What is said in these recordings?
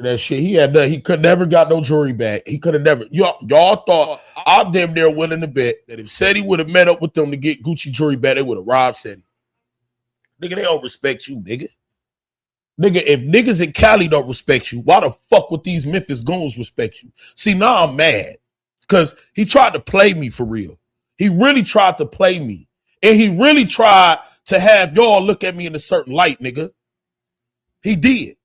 That shit. He could never got no jury back. He could have never. Y'all thought I'm damn near willing to bet that if Ceddy would have met up with them to get Gucci jury back, they would have robbed Ceddy. Nigga, they don't respect you, nigga. Nigga, if niggas in Cali don't respect you, why the fuck would these Memphis goons respect you? See, now I'm mad because he tried to play me for real. He really tried to play me. And he really tried to have y'all look at me in a certain light, nigga. He did.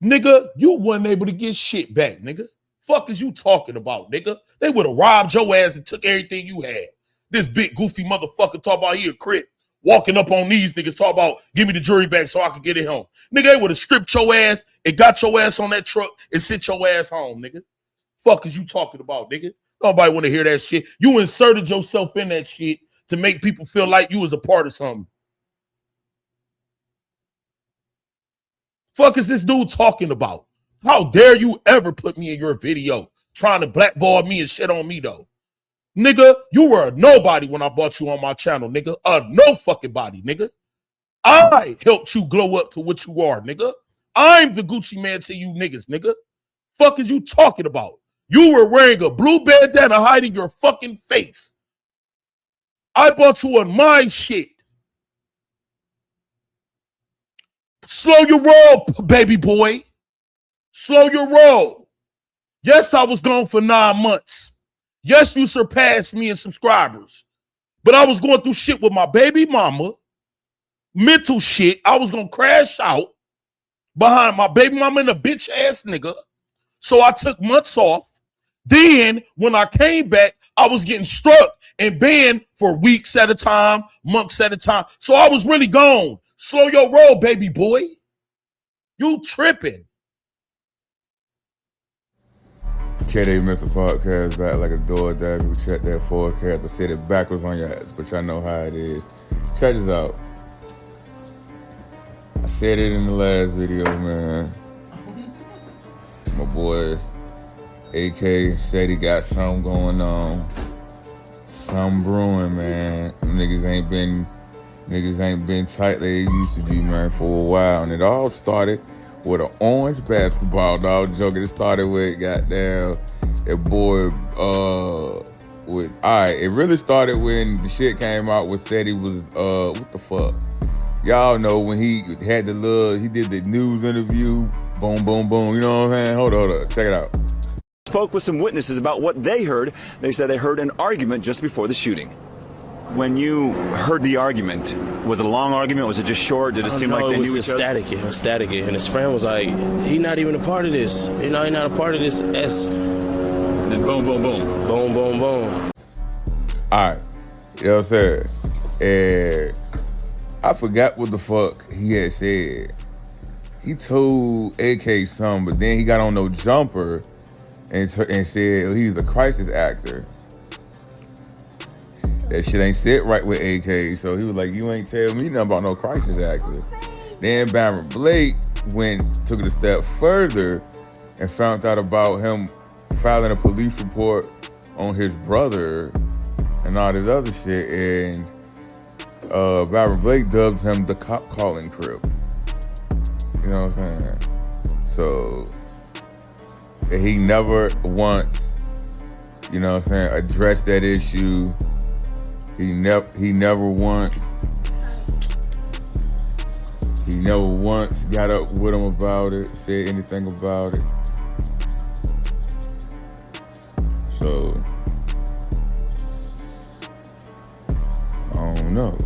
Nigga, you wasn't able to get shit back, nigga. Fuck is you talking about, nigga? They would have robbed your ass and took everything you had. This big goofy motherfucker talk about he a crit, walking up on these niggas, talk about give me the jury back so I could get it home. Nigga, they would have stripped your ass and got your ass on that truck and sent your ass home, nigga. Fuck is you talking about, nigga? Nobody want to hear that shit. You inserted yourself in that shit to make people feel like you was a part of something. Fuck is this dude talking about? How dare you ever put me in your video trying to blackball me and shit on me, though? Nigga, you were a nobody when I brought you on my channel, nigga. A no fucking body, nigga. I helped you glow up to what you are, nigga. I'm the Gucci man to you niggas, nigga. Fuck is you talking about? You were wearing a blue bandana hiding your fucking face. I bought you on my shit. Slow your roll, baby boy. Slow your roll. Yes, I was gone for 9 months. Yes, you surpassed me in subscribers. But I was going through shit with my baby mama. Mental shit. I was going to crash out behind my baby mama and a bitch ass nigga. So I took months off. Then when I came back, I was getting struck and banned for weeks at a time, months at a time. So I was really gone. Slow your roll, baby boy. You tripping. Kdae missed the podcast back like a door dive. You check that forecast. I said it backwards on your ass, but y'all know how it is. Check this out. I said it in the last video, man. My boy AK said he got something going on. Something brewing, man. Niggas ain't been tight like they used to be, man, for a while. And it all started with an orange basketball, dog. Joking. It started with goddamn that boy it really started when the shit came out with said he was what the fuck? Y'all know when he had he did the news interview, boom, boom, boom. You know what I'm saying? Hold on. Check it out. Spoke with some witnesses about what they heard. They said they heard an argument just before the shooting. When you heard the argument, was it a long argument? Was it just short? Did it seem like they knew each other? It was static. And his friend was like, he not even a part of this. You know, he not a part of this S. And then boom, boom, boom. Boom, boom, boom. All right. You know what I'm saying? I forgot what the fuck he had said. He told AK something, but then he got on no jumper and said he's a crisis actor. That shit ain't sit right with AK, so he was like, you ain't tell me nothing about no crisis actor. Then Byron Blake took it a step further and found out about him filing a police report on his brother and all this other shit, and Byron Blake dubbed him the cop calling crib. You know what I'm saying? So he never once, you know what I'm saying, addressed that issue. He never once got up with him about it, said anything about it. So I don't know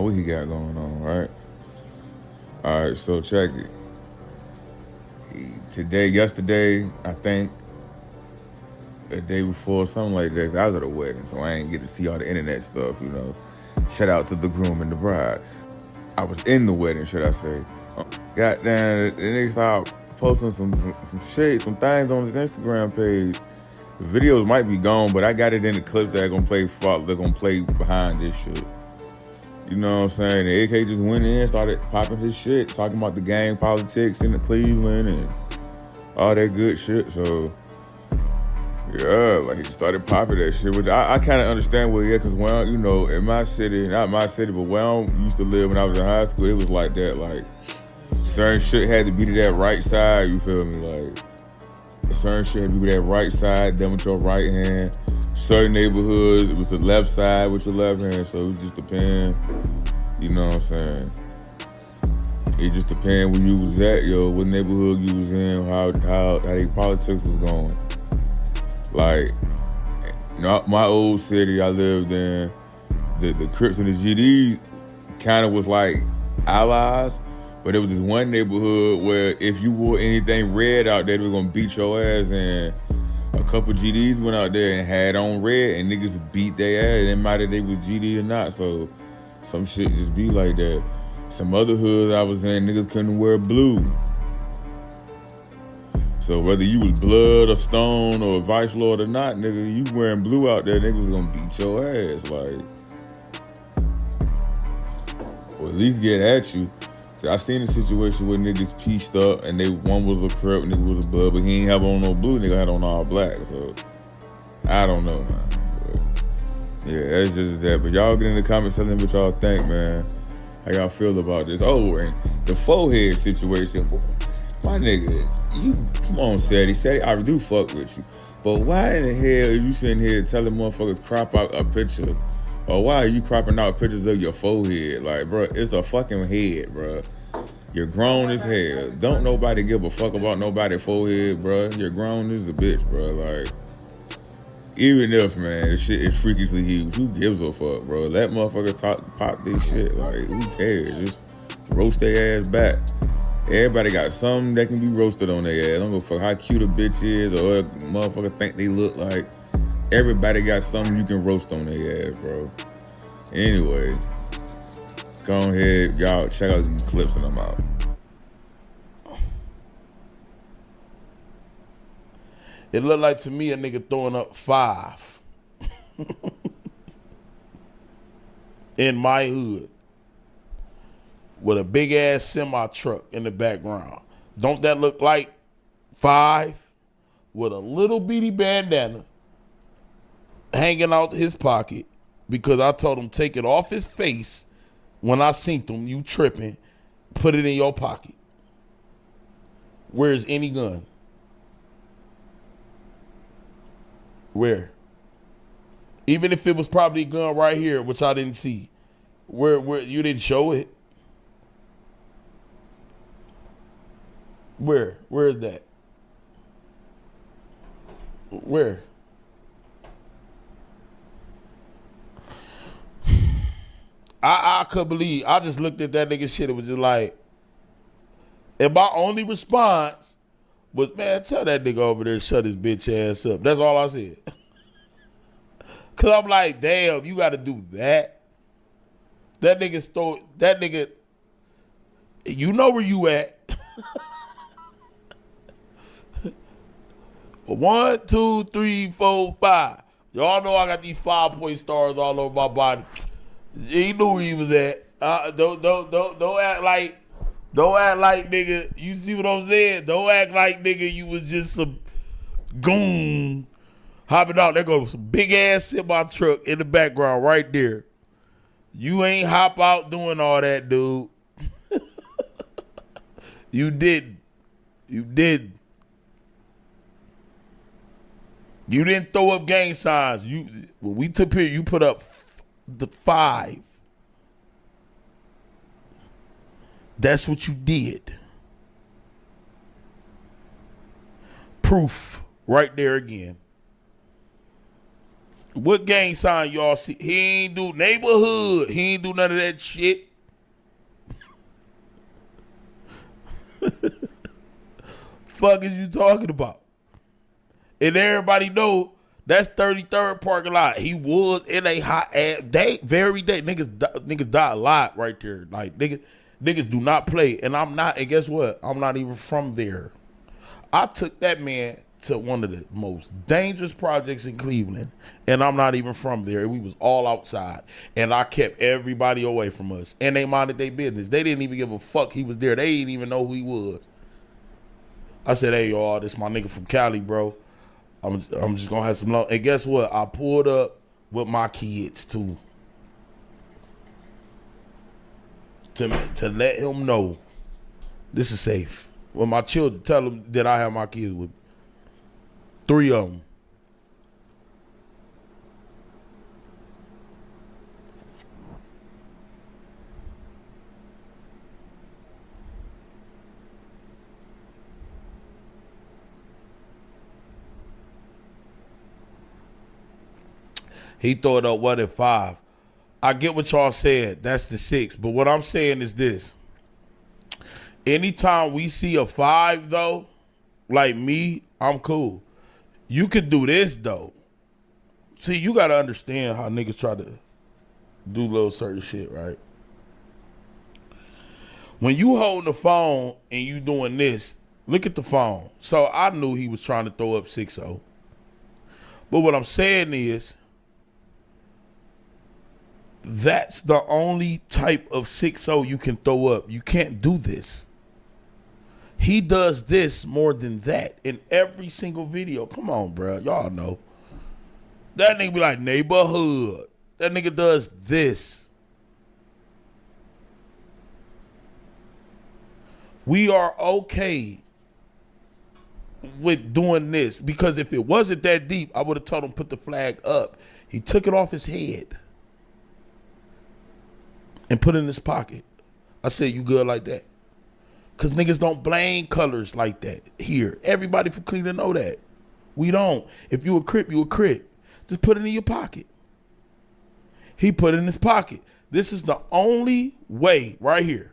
what he got going on, right? All right, so check it. Yesterday, I think, the day before, something like that, I was at a wedding, so I ain't get to see all the internet stuff, you know. Shout out to the groom and the bride. I was in the wedding, should I say. Goddamn, the nigga started posting some shit, some things on his Instagram page. The videos might be gone, but I got it in the clip that they're gonna play behind this shit. You know what I'm saying? The AK just went in, started popping his shit, talking about the gang politics in the Cleveland and all that good shit. So yeah, like he started popping that shit, which I kind of understand where because you know, in my city, not my city, but where I used to live when I was in high school, it was like that. Like certain shit had to be to that right side, you feel me? Like, certain shit had to be to that right side, then with your right hand. Certain neighborhoods, it was the left side with your left hand, so it just depends, you know what I'm saying? It just depends where you was at, yo, what neighborhood you was in, how they politics was going. Like, my old city I lived in, the Crips and the GDs kind of was like allies, but there was this one neighborhood where if you wore anything red out there, they were gonna beat your ass, and a couple GDs went out there and had on red, and niggas beat their ass. It didn't matter if they was GD or not, so some shit just be like that. Some other hoods I was in, niggas couldn't wear blue. So whether you was blood or stone or vice lord or not, nigga, you wearing blue out there, niggas was gonna beat your ass, like, or at least get at you. I seen a situation where niggas pieced up and one was a Crip, nigga was a blood, but he ain't have on no blue, nigga had on all black. So I don't know, man. But, yeah, that's just that. But y'all get in the comments telling me what y'all think, man. How y'all feel about this? Oh, and the forehead situation. My nigga, you come on, Ceddy, I do fuck with you. But why in the hell are you sitting here telling motherfuckers crop out a picture? Or why are you cropping out pictures of your forehead? Like, bro, it's a fucking head, bro. You're grown as hell. Don't nobody give a fuck about nobody's forehead, bro. You're grown as a bitch, bro. Like, even if, man, this shit is freakishly huge, who gives a fuck, bro? Let motherfuckers pop this shit. Like, who cares? Just roast their ass back. Everybody got something that can be roasted on their ass. Don't go fuck how cute a bitch is or what a motherfucker think they look like. Everybody got something you can roast on their ass, bro. Anyway, go ahead, y'all check out these clips and I'm out. It looked like to me a nigga throwing up 5 in my hood with a big ass semi truck in the background. Don't that look like 5 with a little bitty bandana hanging out his pocket? Because I told him take it off his face when I seen him, you tripping, put it in your pocket. Where's any gun? Where? Even if it was probably a gun right here, which I didn't see. Where you didn't show it? Where is that? Where? I couldn't believe. I just looked at that nigga shit. It was just like, and my only response was, man, tell that nigga over there shut his bitch ass up. That's all I said. Cause I'm like, damn, you got to do that. That nigga, you know where you at. 1, 2, 3, 4, 5. Y'all know I got these 5-point stars all over my body. He knew where he was at. Don't act like nigga. You see what I'm saying? Don't act like nigga you was just some goon hopping out. There goes some big ass semi truck in the background right there. You ain't hop out doing all that, dude. You didn't. You didn't. You didn't throw up gang signs. When we took here, you put up the 5. That's what you did. Proof right there again. What gang sign y'all see? He ain't do neighborhood. He ain't do none of that shit. Fuck is you talking about? And everybody know that's 33rd parking lot. He was in a hot ass day, very day. Niggas die a lot right there. Like niggas do not play. And I'm not. And guess what? I'm not even from there. I took that man to one of the most dangerous projects in Cleveland, and I'm not even from there. We was all outside, and I kept everybody away from us. And they minded their business. They didn't even give a fuck he was there. They didn't even know who he was. I said, hey y'all, this my nigga from Cali, bro. I'm just gonna have some love. And guess what? I pulled up with my kids too. To let him know This is safe. When my children tell them that I have my kids with me. 3 of them. He throw it up 1 and 5. I get what y'all said. That's the 6. But what I'm saying is this. Anytime we see a 5, though, like me, I'm cool. You could do this, though. See, you got to understand how niggas try to do little certain shit, right? When you hold the phone and you doing this, look at the phone. So I knew he was trying to throw up 6-0. But what I'm saying is, that's the only type of 6-0 you can throw up. You can't do this. He does this more than that in every single video. Come on, bro. Y'all know. That nigga be like neighborhood. That nigga does this. We are okay with doing this because if it wasn't that deep, I would have told him put the flag up. He took it off his head and put it in his pocket. I said, you good like that? Because niggas don't blame colors like that here. Everybody from Cleveland know that. We don't. If you a Crip, you a Crip. Just put it in your pocket. He put it in his pocket. This is the only way right here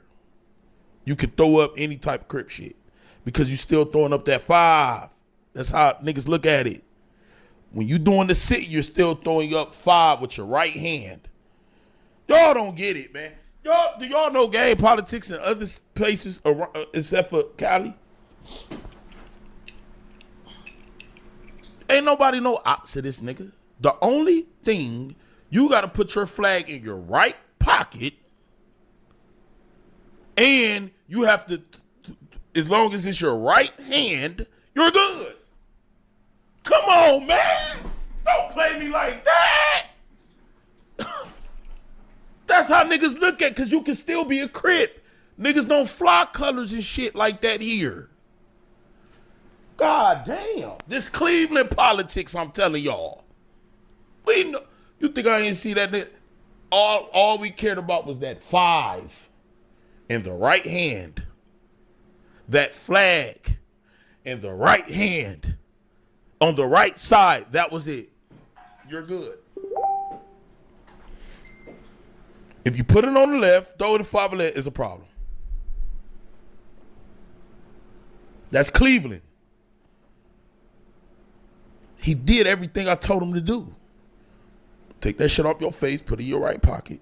you can throw up any type of Crip shit because you still throwing up that 5. That's how niggas look at it. When you doing the sit, you're still throwing up 5 with your right hand. Y'all don't get it, man. Do y'all know game politics in other places except for Cali? Ain't nobody know ops of this nigga. The only thing, you got to put your flag in your right pocket and you have to, as long as it's your right hand, you're good. Come on, man. Don't play me like that. That's how niggas look at, because you can still be a Crip. Niggas don't fly colors and shit like that here. God damn. This Cleveland politics, I'm telling y'all. We know. You think I didn't see that? All we cared about was that 5 in the right hand. That flag in the right hand. On the right side. That was it. You're good. If you put it on the left, throw it in 5 left, it's a problem. That's Cleveland. He did everything I told him to do. Take that shit off your face, put it in your right pocket.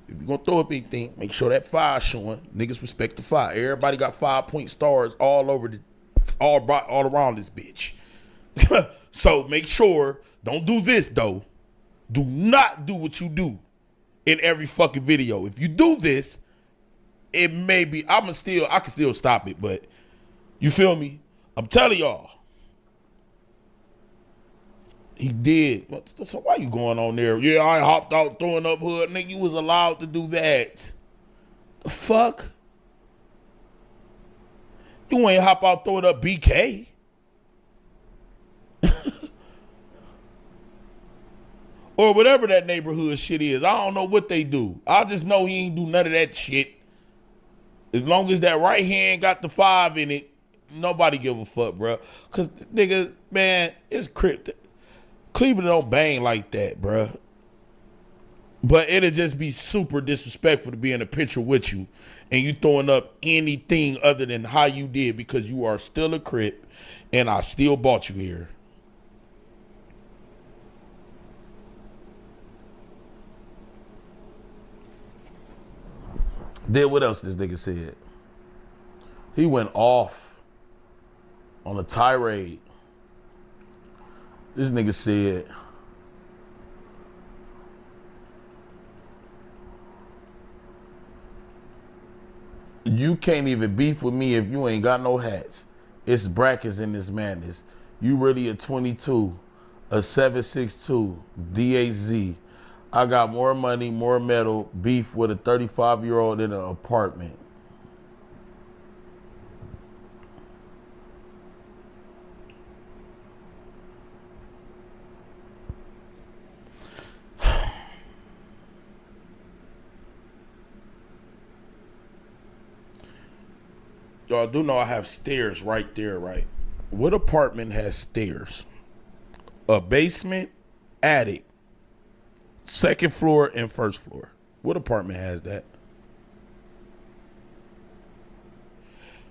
If you're going to throw up anything, make sure that 5 showing. Niggas respect the 5. Everybody got 5-point stars all over all around this bitch. So make sure, don't do this though. Do not do what you do in every fucking video. If you do this, it may be, I can still stop it, but you feel me? I'm telling y'all. He did. So why you going on there? Yeah, I hopped out throwing up hood. Nigga, you was allowed to do that. The fuck? You ain't hop out throwing up BK. Or whatever that neighborhood shit is. I don't know what they do. I just know he ain't do none of that shit. As long as that right hand got the 5 in it, nobody give a fuck, bro. Because, nigga, man, it's Crip. Cleveland don't bang like that, bro. But it'll just be super disrespectful to be in a picture with you and you throwing up anything other than how you did because you are still a Crip and I still bought you here. Then what else this nigga said? He went off on a tirade. This nigga said, you can't even beef with me if you ain't got no hats. It's brackets in this madness. You really a 22, a 762, DAZ. I got more money, more metal, beef with a 35-year-old in an apartment. Y'all do know I have stairs right there, right? What apartment has stairs? A basement, attic, second floor, and first floor. What apartment has that?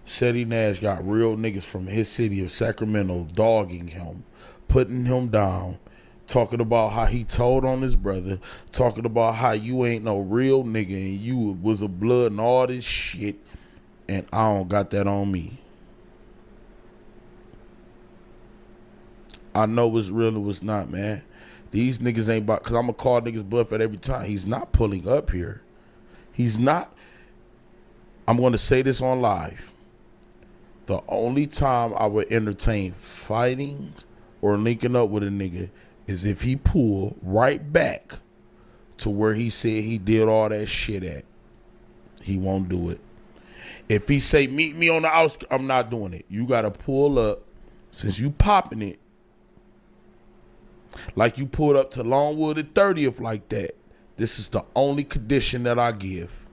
Ceddy Nash got real niggas from his city of Sacramento dogging him, putting him down, talking about how he told on his brother, talking about how you ain't no real nigga and you was a blood and all this shit, and I don't got that on me. I know what's real and what's not, man. These niggas ain't about, because I'm going to call niggas bluff at every time. He's not pulling up here. He's not. I'm going to say this on live. The only time I would entertain fighting or linking up with a nigga is if he pull right back to where he said he did all that shit at. He won't do it. If he say, meet me on the outskirts, I'm not doing it. You got to pull up. Since you popping it, like you pulled up to Longwood at 30th like that, this is the only condition that I give.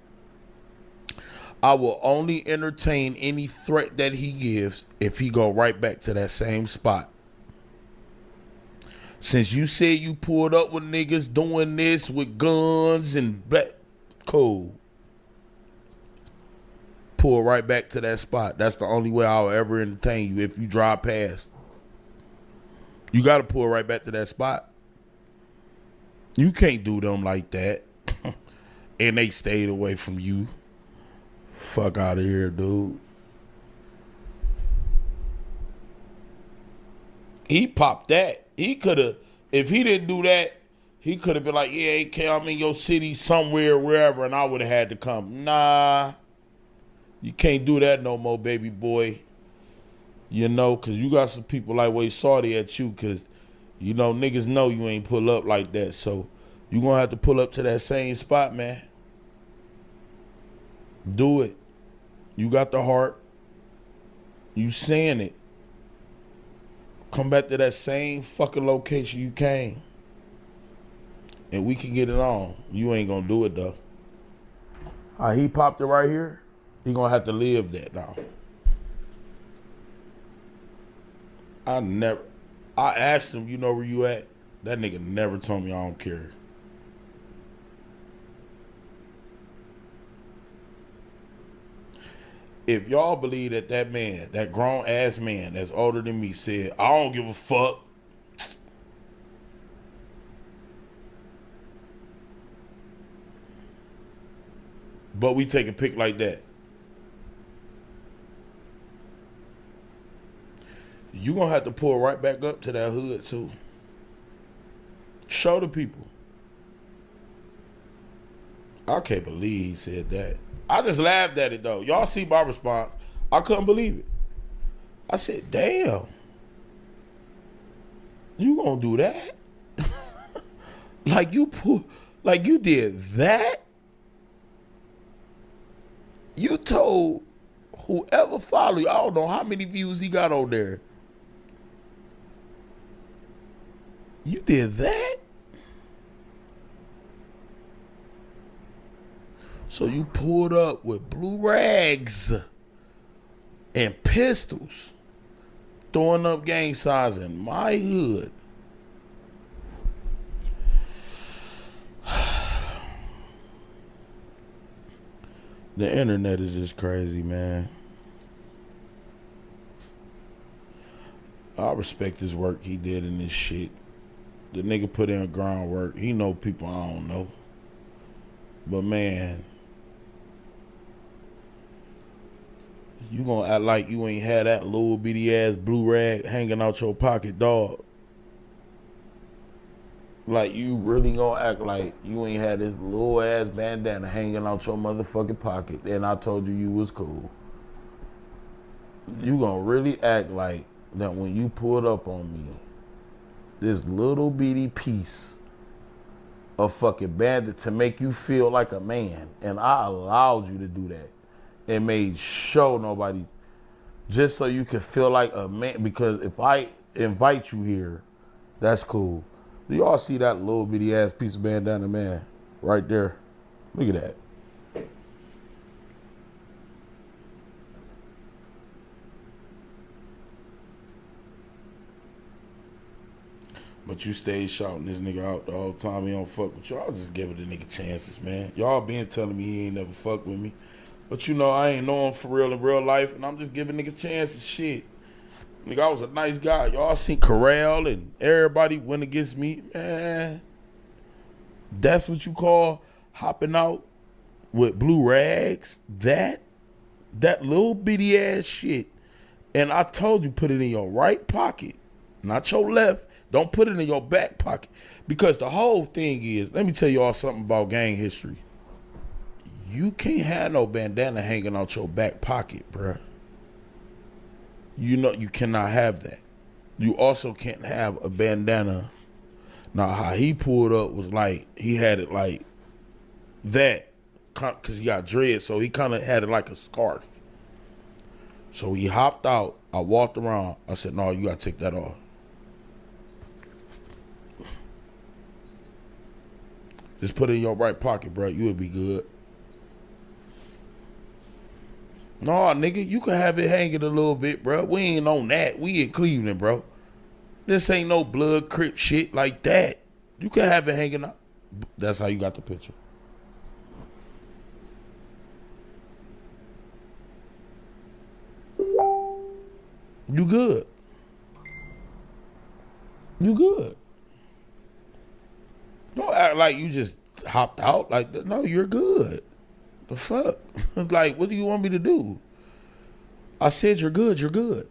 I will only entertain any threat that he gives if he go right back to that same spot. Since you said you pulled up with niggas doing this with guns and black, cool. Pull right back to that spot. That's the only way I'll ever entertain you if you drive past. You got to pull right back to that spot. You can't do them like that. And they stayed away from you. Fuck out of here, dude. He popped that. He could have, if he didn't do that, he could have been like, yeah, AK, I'm in your city somewhere, wherever, and I would have had to come. Nah. You can't do that no more, baby boy. You know, because you got some people like way salty at you because, you know, niggas know you ain't pull up like that. So you going to have to pull up to that same spot, man. Do it. You got the heart. You saying it. Come back to that same fucking location you came. And we can get it on. You ain't going to do it, though. He popped it right here. He going to have to live that now. I asked him, you know where you at? That nigga never told me I don't care. If y'all believe that that man, that grown ass man that's older than me said, I don't give a fuck. But we take a pic like that. You gonna have to pull right back up to that hood too. Show the people. I can't believe he said that. I just laughed at it though. Y'all see my response. I couldn't believe it. I said, damn. You gonna do that? Like you did that? You told whoever followed you, I don't know how many views he got on there. You did that? So you pulled up with blue rags and pistols, throwing up gang signs in my hood. The internet is just crazy, man. I respect his work he did in this shit. The nigga put in groundwork. He know people I don't know. But man, you gonna act like you ain't had that little bitty ass blue rag hanging out your pocket, dog. Like you really gonna act like you ain't had this little ass bandana hanging out your motherfucking pocket and I told you was cool. You gonna really act like that when you pulled up on me, this little bitty piece of fucking bandit to make you feel like a man, and I allowed you to do that and made sure nobody, just so you can feel like a man, because if I invite you here, that's cool. Do y'all see that little bitty ass piece of bandana, man? Right there. Look at that. But you stayed shouting this nigga out the whole time. He don't fuck with you. I was just giving the nigga chances, man. Y'all been telling me he ain't never fuck with me. But you know, I ain't know him for real in real life, and I'm just giving niggas chances. Shit. Nigga, I was a nice guy. Y'all seen Corral and everybody went against me. Man, that's what you call hopping out with blue rags? That little bitty ass shit. And I told you, put it in your right pocket, not your left. Don't put it in your back pocket. Because the whole thing is, let me tell y'all something about gang history. You can't have no bandana hanging out your back pocket, bruh. You know, you cannot have that. You also can't have a bandana. Now, how he pulled up was like, he had it like that, because he got dread, so he kind of had it like a scarf. So he hopped out. I walked around. I said, no, you got to take that off. Just put it in your right pocket, bro. You would be good. No, nigga, you can have it hanging a little bit, bro. We ain't on that. We in Cleveland, bro. This ain't no blood crip shit like that. You can have it hanging up. That's how you got the picture. You good. You good. Don't act like you just hopped out like that. No, you're good. The fuck? Like, what do you want me to do? I said you're good, you're good.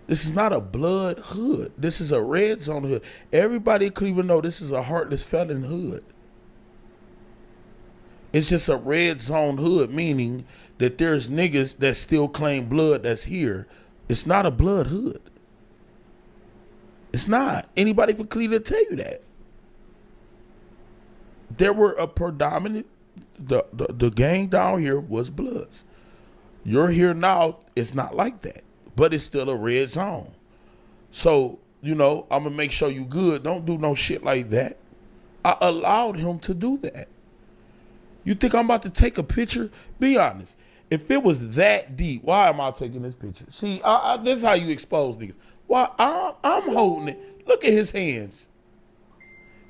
This is not a blood hood. This is a red zone hood. Everybody in Cleveland know this is a heartless felon hood. It's just a red zone hood, meaning that there's niggas that still claim blood that's here. It's not a blood hood. It's not. Anybody from Cleveland tell you that. There were a predominant, the gang down here was Bloods. You're here now, it's not like that. But it's still a red zone. So, you know, I'm going to make sure you good. Don't do no shit like that. I allowed him to do that. You think I'm about to take a picture? Be honest. If it was that deep, why am I taking this picture? See, this is how you expose niggas. Why I'm holding it. Look at his hands.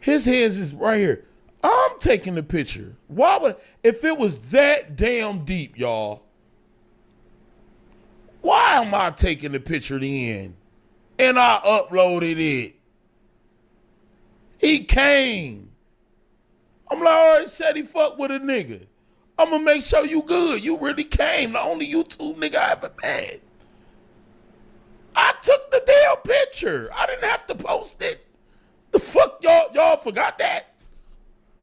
His hands is right here. I'm taking the picture. Why would, if it was that damn deep, y'all, why am I taking the picture then? And I uploaded it. He came. I'm like, all right, said he fuck with a nigga. I'm gonna make sure you good. You really came. The only YouTube nigga I ever met. I took the damn picture. I didn't have to post it. The fuck y'all forgot that?